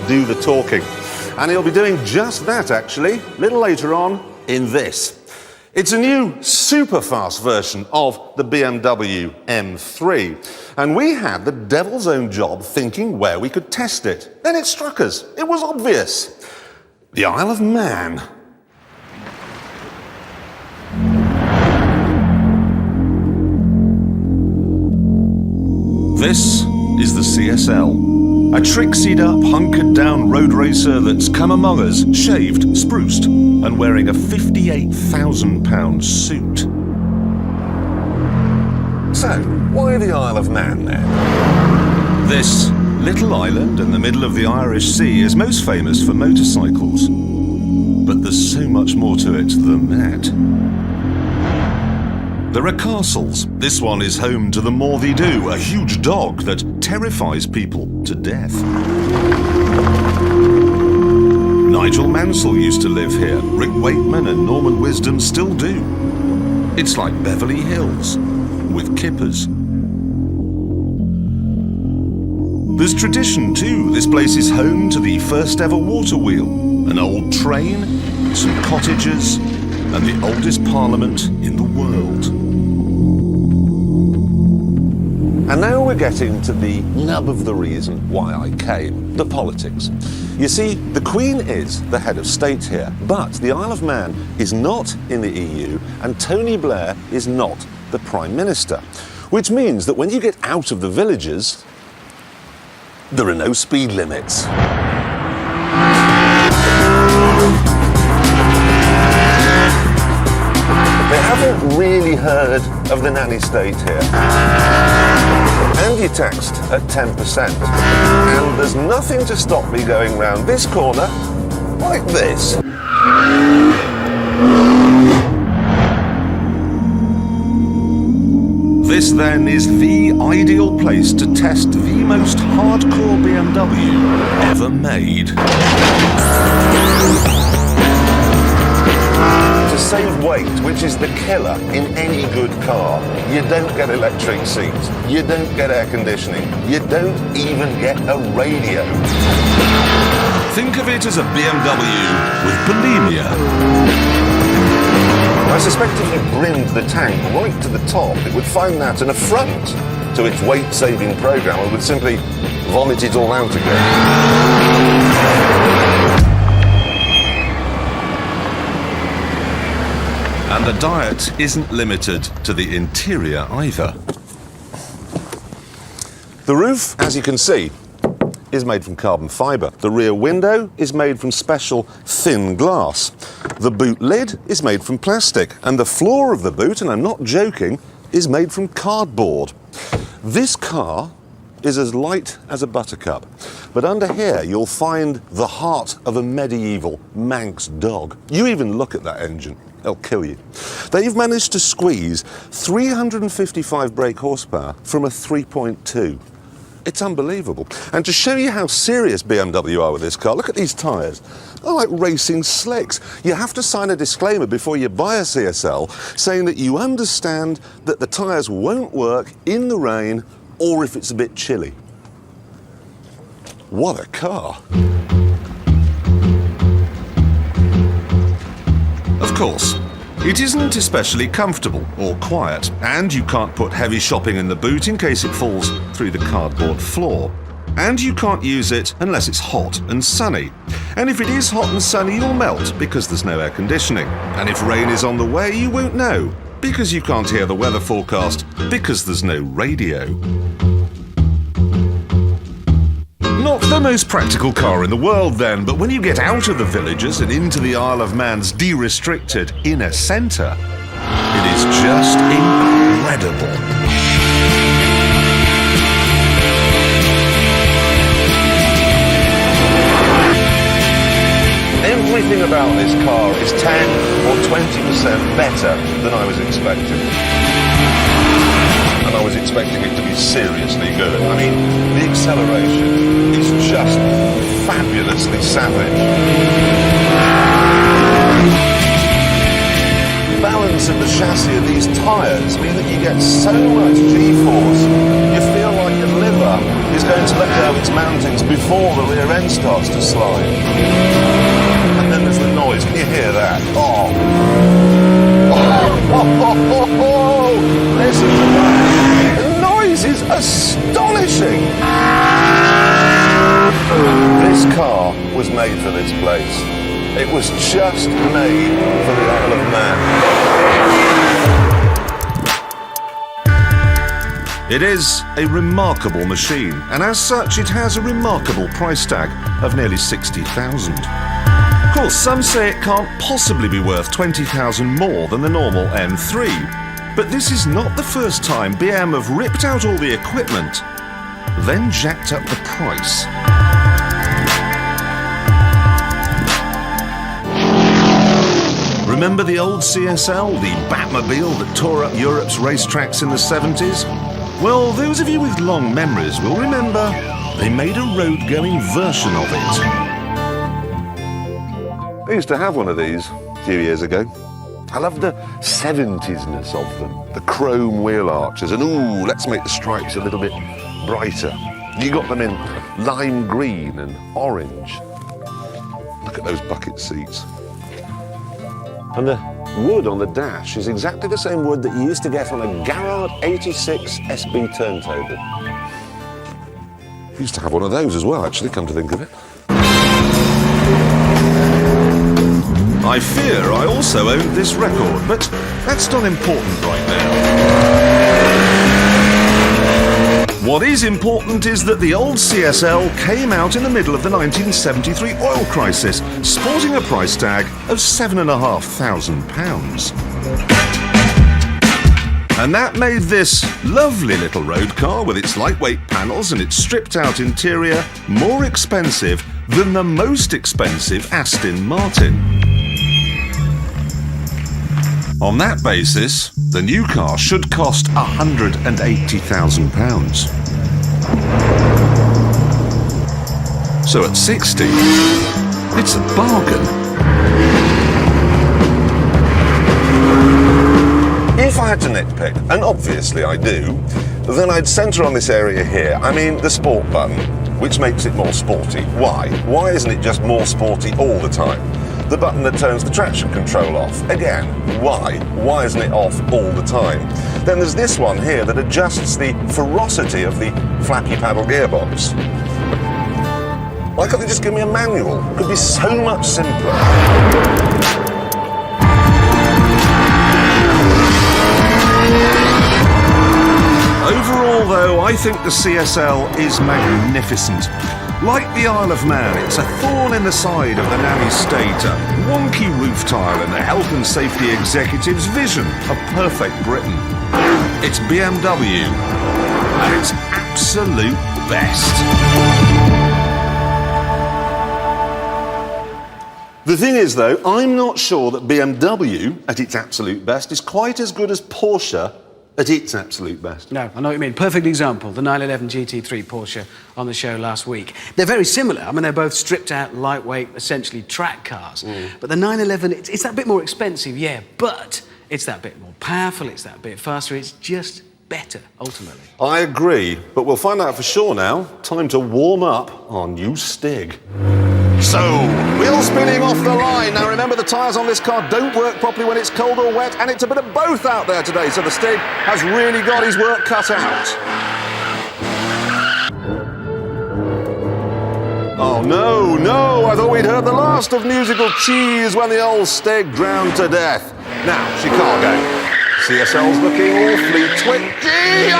do the talking. And he'll be doing just that, actually, a little later on in this. It's a new super-fast version of the BMW M3. And we had the devil's own job thinking where we could test it. Then it struck us. It was obvious. The Isle of Man. This is the CSL, a trixied-up, hunkered-down road racer that's come among us, shaved, spruced, and wearing a £58,000 suit. So, why the Isle of Man, then? This little island in the middle of the Irish Sea is most famous for motorcycles. But there's so much more to it than that. There are castles. This one is home to the Morthy-Doo, a huge dog that terrifies people to death. Nigel Mansell used to live here. Rick Wakeman and Norman Wisdom still do. It's like Beverly Hills, with kippers. There's tradition too. This place is home to the first ever water wheel, an old train, some cottages, and the oldest parliament in the world. And now we're getting to the nub of the reason why I came, the politics. You see, the Queen is the head of state here, but the Isle of Man is not in the EU, and Tony Blair is not the Prime Minister. Which means that when you get out of the villages, there are no speed limits. They haven't really heard of the nanny state here. And you're taxed at 10%. And there's nothing to stop me going round this corner like this. This then is the ideal place to test the most hardcore BMW ever made. To save weight, which is the killer in any good car, you don't get electric seats, you don't get air conditioning, you don't even get a radio. Think of it as a BMW with bulimia. I suspect if you brimmed the tank right to the top, it would find that an affront to its weight-saving programme and would simply vomit it all out again. And the diet isn't limited to the interior either. The roof, as you can see, is made from carbon fibre. The rear window is made from special thin glass. The boot lid is made from plastic. And the floor of the boot, and I'm not joking, is made from cardboard. This car is as light as a buttercup. But under here, you'll find the heart of a medieval Manx dog. You even look at that engine, they'll kill you. They've managed to squeeze 355 brake horsepower from a 3.2. It's unbelievable. And to show you how serious BMW are with this car, look at these tyres. They're like racing slicks. You have to sign a disclaimer before you buy a CSL saying that you understand that the tyres won't work in the rain or if it's a bit chilly. What a car. Of course, it isn't especially comfortable or quiet, and you can't put heavy shopping in the boot in case it falls through the cardboard floor. And you can't use it unless it's hot and sunny. And if it is hot and sunny, you'll melt because there's no air conditioning. And if rain is on the way, you won't know because you can't hear the weather forecast because there's no radio. Not the most practical car in the world then, but when you get out of the villages and into the Isle of Man's de-restricted inner centre, it is just incredible. Everything about this car is 10 or 20% better than I was expecting. And I was expecting it to be seriously good. I mean, the acceleration is just fabulously savage. The balance of the chassis of these tyres mean that you get so much G-force, you feel like your liver button is going to let go of its mountings before the rear end starts to slide. And then there's the noise. Can you hear that? Oh. Listen to that. The noise is astonishing. This car was made for this place. It was just made for the Isle of Man. It is a remarkable machine, and as such it has a remarkable price tag of nearly 60,000. Of course, some say it can't possibly be worth 20,000 more than the normal M3. But this is not the first time BM have ripped out all the equipment, then jacked up the price. Remember the old CSL, the Batmobile that tore up Europe's racetracks in the 70s? Well, those of you with long memories will remember they made a road-going version of it. I used to have one of these a few years ago. I loved the 70s-ness of them, the chrome wheel arches, and ooh, let's make the stripes a little bit brighter. You got them in lime green and orange. Look at those bucket seats. And the wood on the dash is exactly the same wood that you used to get on a Garrard 86 SB turntable. I used to have one of those as well, actually, come to think of it. I fear I also owned this record, but that's not important right now. What is important is that the old CSL came out in the middle of the 1973 oil crisis, sporting a price tag of £7,500. And that made this lovely little road car with its lightweight panels and its stripped-out interior more expensive than the most expensive Aston Martin. On that basis, the new car should cost £180,000. So at 60, it's a bargain. If I had to nitpick, and obviously I do, then I'd centre on this area here. I mean, the sport button, which makes it more sporty. Why? Why isn't it just more sporty all the time? The button that turns the traction control off. Again, why? Why isn't it off all the time? Then there's this one here that adjusts the ferocity of the flappy paddle gearbox. Why can't they just give me a manual? It could be so much simpler. Overall, though, I think the CSL is magnificent. Like the Isle of Man, it's a thorn in the side of the nanny state, a wonky roof tile and the health and safety executive's vision of perfect Britain. It's BMW at its absolute best. The thing is, though, I'm not sure that BMW at its absolute best is quite as good as Porsche at its absolute best. No, I know what you mean. Perfect example, the 911 GT3 Porsche on the show last week. They're very similar. I mean, they're both stripped-out, lightweight, essentially track cars. But the 911, it's that bit more expensive, yeah, but it's that bit more powerful, it's that bit faster, it's just better, ultimately. I agree, but we'll find out for sure now. Time to warm up our new Stig. So, wheel spinning off the line. Now remember, the tyres on this car don't work properly when it's cold or wet, and it's a bit of both out there today, so the Stig has really got his work cut out. Oh no, no, I thought we'd heard the last of musical cheese when the old Stig drowned to death. Now, Chicago. CSL's looking awfully twitchy.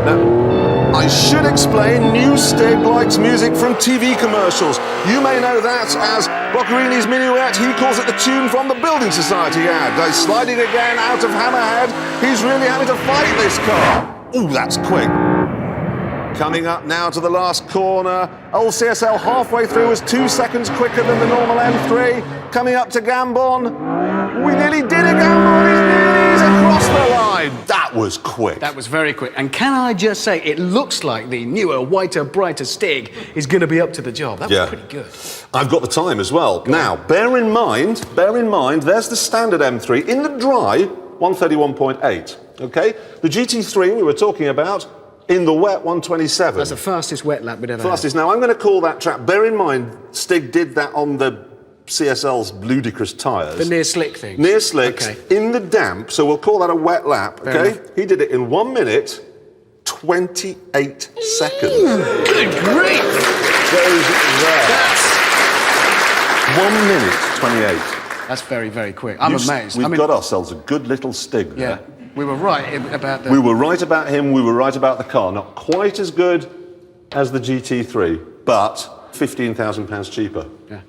Now, I should explain, new Stig likes music from TV commercials. You may know that as Boccherini's Minuet. He calls it the tune from the Building Society ad. He's sliding again out of Hammerhead. He's really having to fight this car. Ooh, that's quick. Coming up now to the last corner. Old CSL halfway through is 2 seconds quicker than the normal M3. Coming up to Gambon. We nearly did a Gambon. He's across the line. That was quick. That was very quick. And can I just say, it looks like the newer, whiter, brighter Stig is going to be up to the job. That was pretty good. I've got the time as well. Now, bear in mind, there's the standard M3 in the dry, 131.8. Okay? The GT3 we were talking about in the wet 127. That's the fastest wet lap we'd ever Fastest. Now, I'm going to call that track. Bear in mind, Stig did that on the CSL's ludicrous tyres. The near slick thing. Near slicks, Okay. in the damp, so we'll call that a wet lap, Fair okay? enough. He did it in 1 minute, 28 seconds. Good grief! Goes there. 1 minute, 28. That's very, very quick. I'm amazed. We've got ourselves a good little Stig there. Yeah, we were right about the... We were right about him, we were right about the car. Not quite as good as the GT3, but £15,000 cheaper. Yeah.